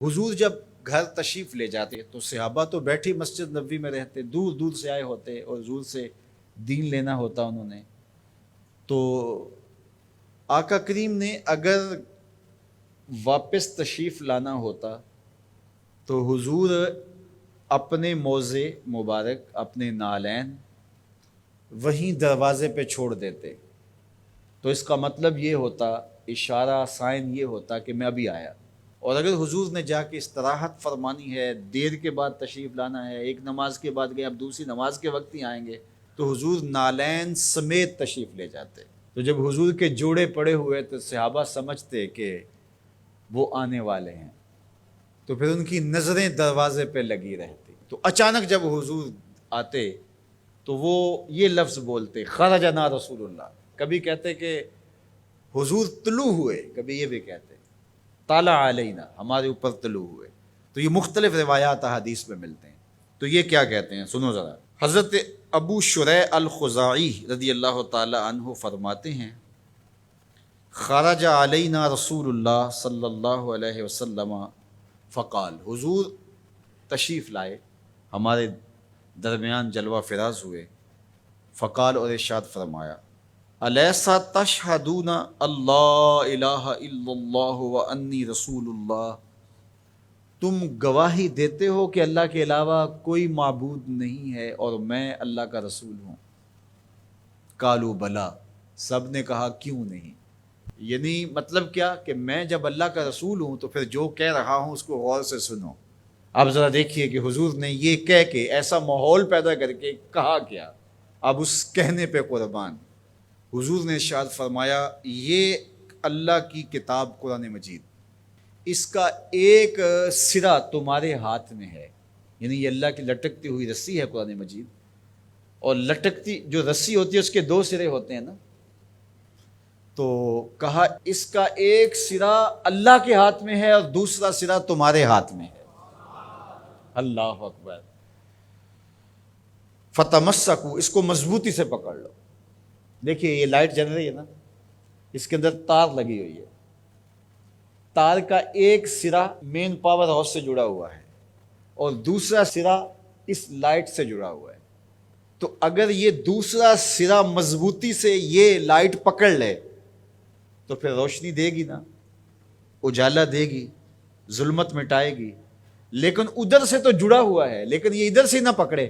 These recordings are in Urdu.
حضور جب گھر تشریف لے جاتے تو صحابہ تو بیٹھی مسجد نبوی میں رہتے، دور دور سے آئے ہوتے اور حضور سے دین لینا ہوتا انہوں نے. تو آقا کریم نے اگر واپس تشریف لانا ہوتا تو حضور اپنے موزے مبارک، اپنے نالین وہیں دروازے پہ چھوڑ دیتے. تو اس کا مطلب یہ ہوتا، اشارہ سائن یہ ہوتا کہ میں ابھی آیا. اور اگر حضور نے جا کے استراحت فرمانی ہے، دیر کے بعد تشریف لانا ہے، ایک نماز کے بعد گئے اب دوسری نماز کے وقت ہی آئیں گے، تو حضور نالین سمیت تشریف لے جاتے. تو جب حضور کے جوڑے پڑے ہوئے تو صحابہ سمجھتے کہ وہ آنے والے ہیں، تو پھر ان کی نظریں دروازے پہ لگی رہتی. تو اچانک جب حضور آتے تو وہ یہ لفظ بولتے، خرجنا رسول اللہ. کبھی کہتے کہ حضور طلوع ہوئے، کبھی یہ بھی کہتے طالع علینا، ہمارے اوپر طلوع ہوئے. تو یہ مختلف روایات حدیث میں ملتے ہیں. تو یہ کیا کہتے ہیں سنو ذرا. حضرت ابو شریح الخزاعی رضی اللہ تعالی عنہ فرماتے ہیں، خرج علینا رسول اللہ صلی اللہ علیہ وسلم فقال، حضور تشریف لائے، ہمارے درمیان جلوہ فراز ہوئے. فقال، اور ارشاد فرمایا، الیسا تشہدون اللہ الہ الا اللہ وانی رسول اللہ، تم گواہی دیتے ہو کہ اللہ کے علاوہ کوئی معبود نہیں ہے اور میں اللہ کا رسول ہوں. قالوا بلا، سب نے کہا کیوں نہیں. یعنی مطلب کیا کہ میں جب اللہ کا رسول ہوں تو پھر جو کہہ رہا ہوں اس کو غور سے سنو. اب ذرا دیکھیے کہ حضور نے یہ کہہ کے ایسا ماحول پیدا کر کے کہا کیا. اب اس کہنے پہ قربان. حضور نے ارشاد فرمایا، یہ اللہ کی کتاب قرآن مجید، اس کا ایک سرا تمہارے ہاتھ میں ہے. یعنی یہ اللہ کی لٹکتی ہوئی رسی ہے قرآن مجید، اور لٹکتی جو رسی ہوتی ہے اس کے دو سرے ہوتے ہیں نا. تو کہا اس کا ایک سرا اللہ کے ہاتھ میں ہے اور دوسرا سرا تمہارے ہاتھ میں ہے. اللہ اکبر. فتمسکوا، اس کو مضبوطی سے پکڑ لو. دیکھیے یہ لائٹ جل رہی ہے نا، اس کے اندر تار لگی ہوئی ہے. تار کا ایک سرا مین پاور ہاؤس سے جڑا ہوا ہے اور دوسرا سرا اس لائٹ سے جڑا ہوا ہے. تو اگر یہ دوسرا سرا مضبوطی سے یہ لائٹ پکڑ لے تو پھر روشنی دے گی نا، اجالا دے گی، ظلمت مٹائے گی. لیکن ادھر سے تو جڑا ہوا ہے، لیکن یہ ادھر سے نہ پکڑے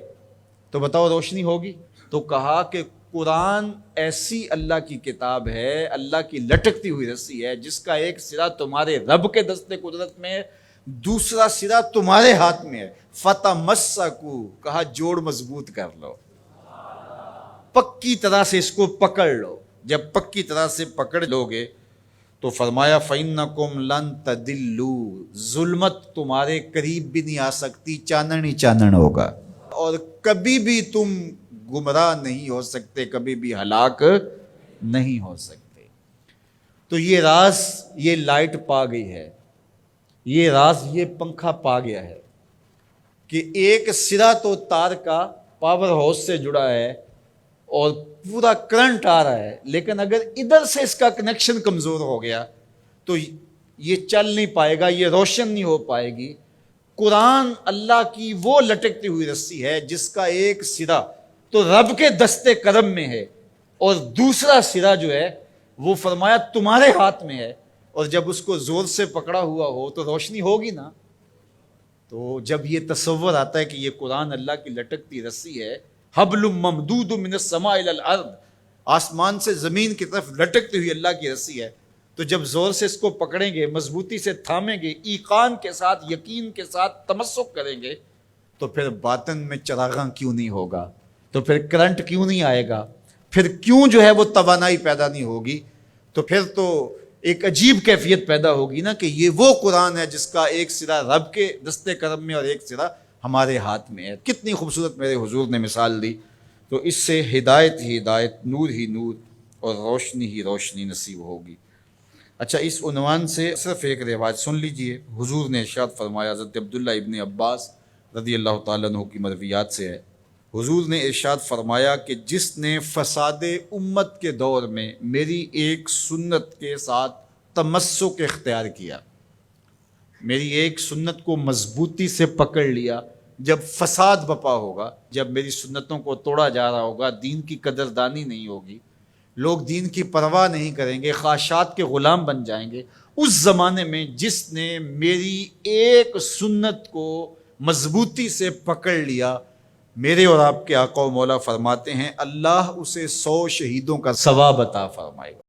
تو بتاؤ روشنی ہوگی؟ تو کہا کہ قرآن ایسی اللہ کی کتاب ہے، اللہ کی لٹکتی ہوئی رسی ہے جس کا ایک سرا تمہارے رب کے دستے قدرت میں ہے، دوسرا سرا تمہارے ہاتھ میں ہے. فتمسکوا، کہا جوڑ مضبوط کر لو، پکی طرح سے اس کو پکڑ لو. جب پکی طرح سے پکڑ لو گے تو فرمایا فَإِنَّكُمْ لَن تَضِلُّوا، ظلمت تمہارے قریب بھی نہیں آ سکتی، چانن ہی چانن ہوگا، اور کبھی بھی تم گمراہ نہیں ہو سکتے، کبھی بھی ہلاک نہیں ہو سکتے. تو یہ راز یہ لائٹ پا گئی ہے، یہ راز یہ پنکھا پا گیا ہے کہ ایک سرا تو تار کا پاور ہاؤس سے جڑا ہے اور پورا کرنٹ آ رہا ہے، لیکن اگر ادھر سے اس کا کنیکشن کمزور ہو گیا تو یہ چل نہیں پائے گا، یہ روشن نہیں ہو پائے گی. قرآن اللہ کی وہ لٹکتی ہوئی رسی ہے جس کا ایک سرا تو رب کے دستے کرم میں ہے اور دوسرا سرا جو ہے وہ فرمایا تمہارے ہاتھ میں ہے. اور جب اس کو زور سے پکڑا ہوا ہو تو روشنی ہوگی نا. تو جب یہ تصور آتا ہے کہ یہ قرآن اللہ کی لٹکتی رسی ہے، حبل ممدود من السماء الی الارض، آسمان سے زمین کی طرف لٹکتی ہوئی اللہ کی رسی ہے، تو جب زور سے اس کو پکڑیں گے، مضبوطی سے تھامیں گے، ایقان کے ساتھ، یقین کے ساتھ تمسک کریں گے، تو پھر باطن میں چراغاں کیوں نہیں ہوگا، تو پھر کرنٹ کیوں نہیں آئے گا، پھر کیوں جو ہے وہ توانائی پیدا نہیں ہوگی. تو پھر تو ایک عجیب کیفیت پیدا ہوگی نا کہ یہ وہ قرآن ہے جس کا ایک سرا رب کے دستے کرم میں اور ایک سرا ہمارے ہاتھ میں ہے. کتنی خوبصورت میرے حضور نے مثال دی. تو اس سے ہدایت ہی ہدایت، نور ہی نور اور روشنی ہی روشنی نصیب ہوگی. اچھا، اس عنوان سے صرف ایک روایت سن لیجئے. حضور نے ارشاد فرمایا، حضرت عبداللہ ابن عباس رضی اللہ تعالیٰ عنہ کی مرویات سے ہے، حضور نے ارشاد فرمایا کہ جس نے فساد امت کے دور میں میری ایک سنت کے ساتھ تمسک اختیار کیا، میری ایک سنت کو مضبوطی سے پکڑ لیا، جب فساد بپا ہوگا، جب میری سنتوں کو توڑا جا رہا ہوگا، دین کی قدردانی نہیں ہوگی، لوگ دین کی پرواہ نہیں کریں گے، خواہشات کے غلام بن جائیں گے، اس زمانے میں جس نے میری ایک سنت کو مضبوطی سے پکڑ لیا، میرے اور آپ کے آقا و مولا فرماتے ہیں اللہ اسے 100 شہیدوں کا ثواب عطا فرمائے گا۔